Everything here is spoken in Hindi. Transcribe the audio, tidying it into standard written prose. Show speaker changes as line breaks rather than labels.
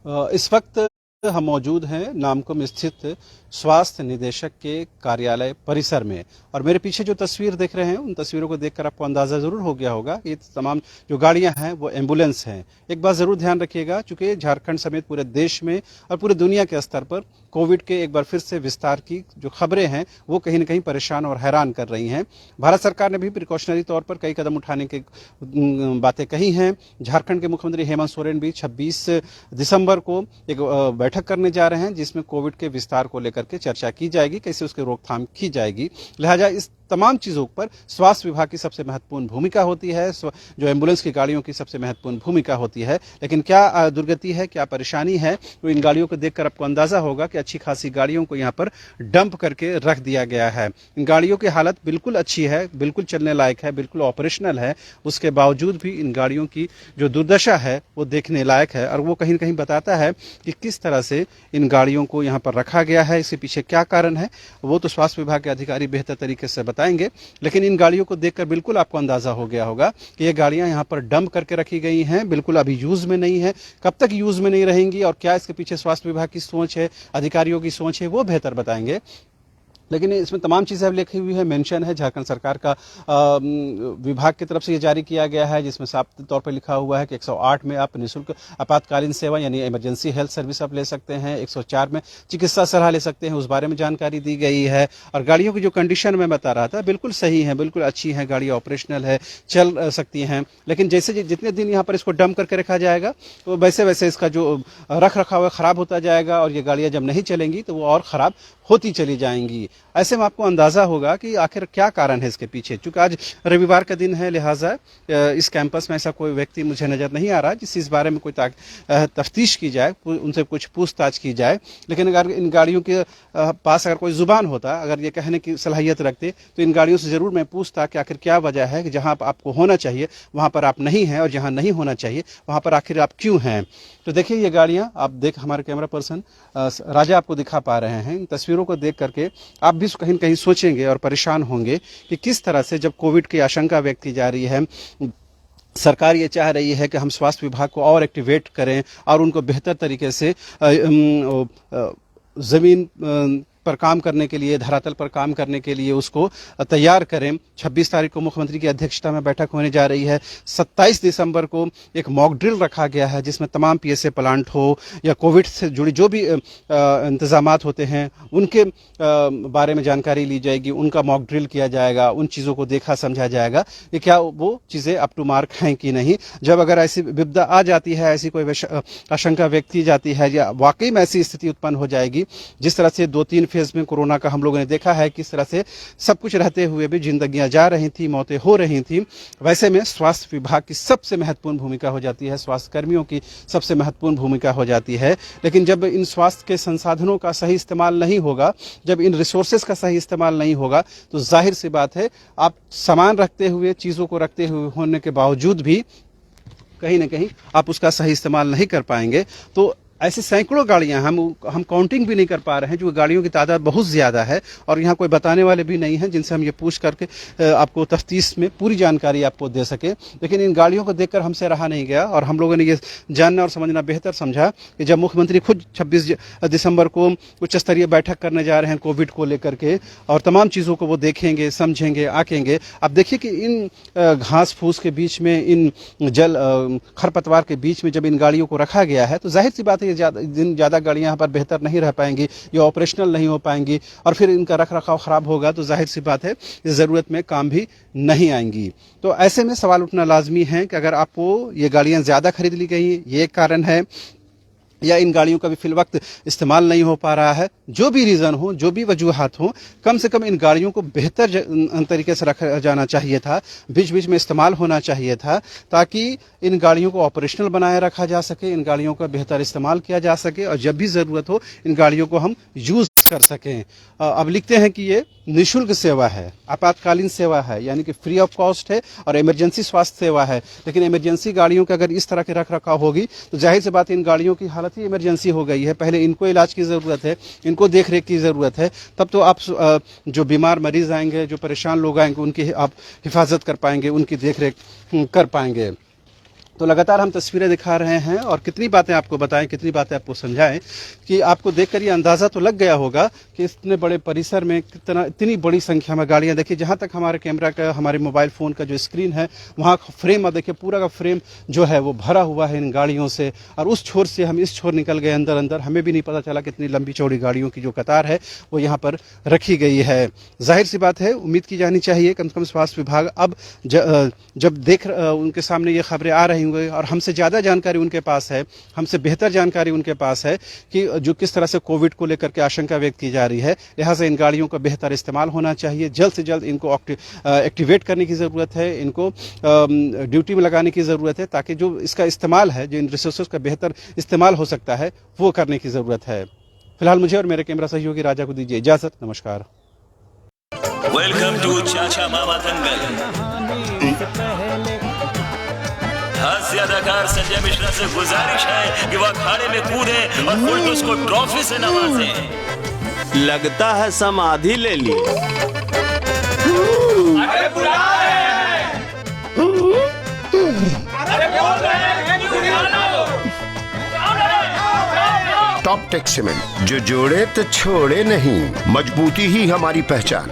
इस वक्त हम मौजूद हैं नामकुम स्थित स्वास्थ्य निदेशक के कार्यालय परिसर में और मेरे पीछे जो तस्वीर देख रहे हैं उन तस्वीरों को देखकर आपको अंदाजा जरूर हो गया होगा कि तमाम जो गाड़ियां हैं वो एम्बुलेंस हैं। एक बात जरूर ध्यान रखिएगा, चूंकि झारखंड समेत पूरे देश में और पूरे दुनिया के स्तर पर कोविड के एक बार फिर से विस्तार की जो खबरें हैं वो कहीं न कहीं परेशान और हैरान कर रही हैं। भारत सरकार ने भी प्रिकॉशनरी तौर पर कई कदम उठाने की बातें कही हैं। झारखंड के मुख्यमंत्री हेमंत सोरेन भी 26 दिसंबर को एक बैठक करने जा रहे हैं जिसमें कोविड के विस्तार को लेकर के चर्चा की जाएगी, कैसे उसकी रोकथाम की जाएगी। लिहाजा इस तमाम चीजों पर स्वास्थ्य विभाग की सबसे महत्वपूर्ण भूमिका होती है, जो एम्बुलेंस की गाड़ियों की सबसे महत्वपूर्ण भूमिका होती है। लेकिन क्या दुर्गति है, क्या परेशानी है, तो इन गाड़ियों को देखकर आपको अंदाजा होगा कि अच्छी खासी गाड़ियों को यहाँ पर डंप करके रख दिया गया है। इन गाड़ियों की हालत बिल्कुल अच्छी है, बिल्कुल चलने लायक है, बिल्कुल ऑपरेशनल है। उसके बावजूद भी इन गाड़ियों की जो दुर्दशा है वो देखने लायक है और वो कहीं न कहीं बताता है कि किस तरह से इन गाड़ियों को यहाँ पर रखा गया है। इसके पीछे क्या कारण है वो तो स्वास्थ्य विभाग के अधिकारी बेहतर तरीके से बताएंगे। लेकिन इन गाड़ियों को देखकर बिल्कुल आपको अंदाजा हो गया होगा कि ये गाड़ियां यहाँ पर डंप करके रखी गई हैं, बिल्कुल अभी यूज में नहीं है। कब तक यूज में नहीं रहेंगी और क्या इसके पीछे स्वास्थ्य विभाग की सोच है, अधिकारियों की सोच है, वो बेहतर बताएंगे। लेकिन इसमें तमाम चीज़ें अब लिखी हुई है, मेंशन है झारखंड सरकार का विभाग की तरफ से ये जारी किया गया है, जिसमें साफ तौर पर लिखा हुआ है कि 108 में आप निःशुल्क आपातकालीन सेवा यानी इमरजेंसी हेल्थ सर्विस आप ले सकते हैं, 104 में चिकित्सा सलाह ले सकते हैं, उस बारे में जानकारी दी गई है। और गाड़ियों की जो कंडीशन मैं बता रहा था बिल्कुल सही है, बिल्कुल अच्छी है, गाड़ी ऑपरेशनल है, चल सकती हैं। लेकिन जैसे जितने दिन यहाँ पर इसको डंप करके रखा जाएगा तो वैसे वैसे इसका जो रख रखाव है खराब होता जाएगा और ये गाड़ियाँ जब नहीं चलेंगी तो वो और ख़राब होती चली जाएंगी। ऐसे में आपको अंदाजा होगा कि आखिर क्या कारण है इसके पीछे। चूंकि आज रविवार का दिन है, लिहाजा इस कैंपस में ऐसा कोई व्यक्ति मुझे नजर नहीं आ रहा जिस इस बारे में कोई तफ्तीश की जाए, उनसे कुछ पूछताछ की जाए। लेकिन अगर इन गाड़ियों के पास अगर कोई जुबान होता, अगर ये कहने की सलाहियत रखते तो इन गाड़ियों से जरूर मैं पूछता कि आखिर क्या वजह है कि जहां आपको होना चाहिए वहां पर आप नहीं हैं और जहां नहीं होना चाहिए वहां पर आखिर आप क्यों हैं। तो देखिए ये गाड़ियां आप देख, हमारे कैमरा पर्सन राजा आपको दिखा पा रहे हैं। इन तस्वीरों को देख करके आप भी कहीं न कहीं सोचेंगे और परेशान होंगे कि किस तरह से जब कोविड की आशंका व्यक्त की जा रही है, सरकार ये चाह रही है कि हम स्वास्थ्य विभाग को और एक्टिवेट करें और उनको बेहतर तरीके से जमीन पर काम करने के लिए, धरातल पर काम करने के लिए उसको तैयार करें। 26 तारीख को मुख्यमंत्री की अध्यक्षता में बैठक होने जा रही है। 27 दिसंबर को एक मॉक ड्रिल रखा गया है जिसमें तमाम पीएसए प्लांट हो या कोविड से जुड़ी जो भी इंतजामात होते हैं उनके बारे में जानकारी ली जाएगी, उनका मॉक ड्रिल किया जाएगा, उन चीज़ों को देखा समझा जाएगा कि क्या वो चीज़ें अप टू मार्क हैं कि नहीं। जब अगर ऐसी विपदा आ जाती है, ऐसी कोई आशंका व्यक्त की जाती है या वाकई में ऐसी स्थिति उत्पन्न हो जाएगी जिस तरह से 2-3 फेज में कोरोना का हम लोगों ने देखा है किस तरह से सब कुछ रहते हुए भी जिंदगियां जा रही थी, मौतें हो रही थी, वैसे में स्वास्थ्य विभाग की सबसे महत्वपूर्ण भूमिका हो जाती है, स्वास्थ्य कर्मियों की सबसे महत्वपूर्ण भूमिका हो जाती है। लेकिन जब इन स्वास्थ्य के संसाधनों का सही इस्तेमाल नहीं होगा, जब इन रिसोर्सेज का सही इस्तेमाल नहीं होगा तो जाहिर सी बात है आप सामान रखते हुए, चीज़ों को रखते हुए होने के बावजूद भी कहीं ना कहीं आप उसका सही इस्तेमाल नहीं कर पाएंगे। तो ऐसे सैकड़ों गाड़ियां हम काउंटिंग भी नहीं कर पा रहे हैं, जो गाड़ियों की तादाद बहुत ज़्यादा है और यहाँ कोई बताने वाले भी नहीं हैं जिनसे हम ये पूछ करके आपको तफ्तीश में पूरी जानकारी आपको दे सके। लेकिन इन गाड़ियों को देखकर हमसे रहा नहीं गया और हम लोगों ने ये जानना और समझना बेहतर समझा कि जब मुख्यमंत्री खुद 26 दिसंबर को उच्च स्तरीय बैठक करने जा रहे हैं कोविड को लेकर के और तमाम चीज़ों को वो देखेंगे, समझेंगे, आकेंगे। अब देखिए कि इन घास फूस के बीच में, इन खरपतवार के बीच में जब इन गाड़ियों को रखा गया है तो जाहिर सी बात है ज़्यादा गाड़ियां यहाँ पर बेहतर नहीं रह पाएंगी, ये ऑपरेशनल नहीं हो पाएंगी और फिर इनका रख रखाव खराब होगा तो जाहिर सी बात है ज़रूरत में काम भी नहीं आएंगी। तो ऐसे में सवाल उठना लाजमी है कि अगर आपको ये गाड़ियां ज़्यादा खरीद ली गई, ये एक कारण है, या इन गाड़ियों का भी फिल वक्त इस्तेमाल नहीं हो पा रहा है, जो भी रीज़न हो, जो भी वजूहात हो, कम से कम इन गाड़ियों को बेहतर तरीके से रखा जाना चाहिए था, बीच बीच में इस्तेमाल होना चाहिए था ताकि इन गाड़ियों को ऑपरेशनल बनाए रखा जा सके, इन गाड़ियों का बेहतर इस्तेमाल किया जा सके और जब भी ज़रूरत हो इन गाड़ियों को हम यूज़ कर सकें। अब लिखते हैं कि ये निःशुल्क सेवा है, आपातकालीन सेवा है, यानी कि फ्री ऑफ कॉस्ट है और इमरजेंसी स्वास्थ्य सेवा है। लेकिन इमरजेंसी गाड़ियों के अगर इस तरह के रख रखाव होगी तो जाहिर सी बात इन गाड़ियों की हालत ही इमरजेंसी हो गई है। पहले इनको इलाज की ज़रूरत है, इनको देख रेख की ज़रूरत है, तब तो आप जो बीमार मरीज आएंगे, जो परेशान लोग आएंगे, उनकी आप हिफाजत कर पाएंगे, उनकी देख रेख कर पाएंगे। तो लगातार हम तस्वीरें दिखा रहे हैं और कितनी बातें आपको बताएं, कितनी बातें आपको समझाएं कि आपको देखकर ये अंदाज़ा तो लग गया होगा कि इतने बड़े परिसर में इतनी बड़ी संख्या में गाड़ियां। देखिए, जहां तक हमारे कैमरा का, हमारे मोबाइल फ़ोन का जो स्क्रीन है, वहाँ फ्रेम देखिए, पूरा का फ्रेम जो है वो भरा हुआ है इन गाड़ियों से। और उस छोर से हम इस छोर निकल गए अंदर अंदर, हमें भी नहीं पता चला कितनी लंबी चौड़ी गाड़ियों की जो कतार है वो यहाँ पर रखी गई है। जाहिर सी बात है, उम्मीद की जानी चाहिए कम से कम स्वास्थ्य विभाग अब जब उनके सामने ये खबरें आ रही होंगी और हमसे ज़्यादा जानकारी उनके पास है, हमसे बेहतर जानकारी उनके पास है कि जो किस तरह से कोविड को लेकर के आशंका व्यक्त की जा रही है, लिहाजा इन गाड़ियों का बेहतर इस्तेमाल होना चाहिए। जल्द से जल्द इनको एक्टिवेट करने की ज़रूरत है, इनको ड्यूटी में लगाने की ज़रूरत है, ताकि जो इसका इस्तेमाल है, जो इन रिसोर्सेज का बेहतर इस्तेमाल हो सकता है, वो करने की ज़रूरत है। फिलहाल मुझे और मेरे कैमरा सहयोगी राजा को दीजिए इजाज़त। नमस्कार।
वेलकम टू चाचा मामा दंगल। हास्य अदाकार संजय मिश्रा से गुजारिश है कि वह अखाड़े में कूदे और फुलटूस को ट्रॉफी से नवाजे।
लगता है समाधि ले ली।
अरे बुला रहे हैं। अरे बोल रहे हैं कि बुला लो।
टॉप टेक सीमेंट, जो जोड़े तो छोड़े नहीं, मजबूती ही हमारी पहचान।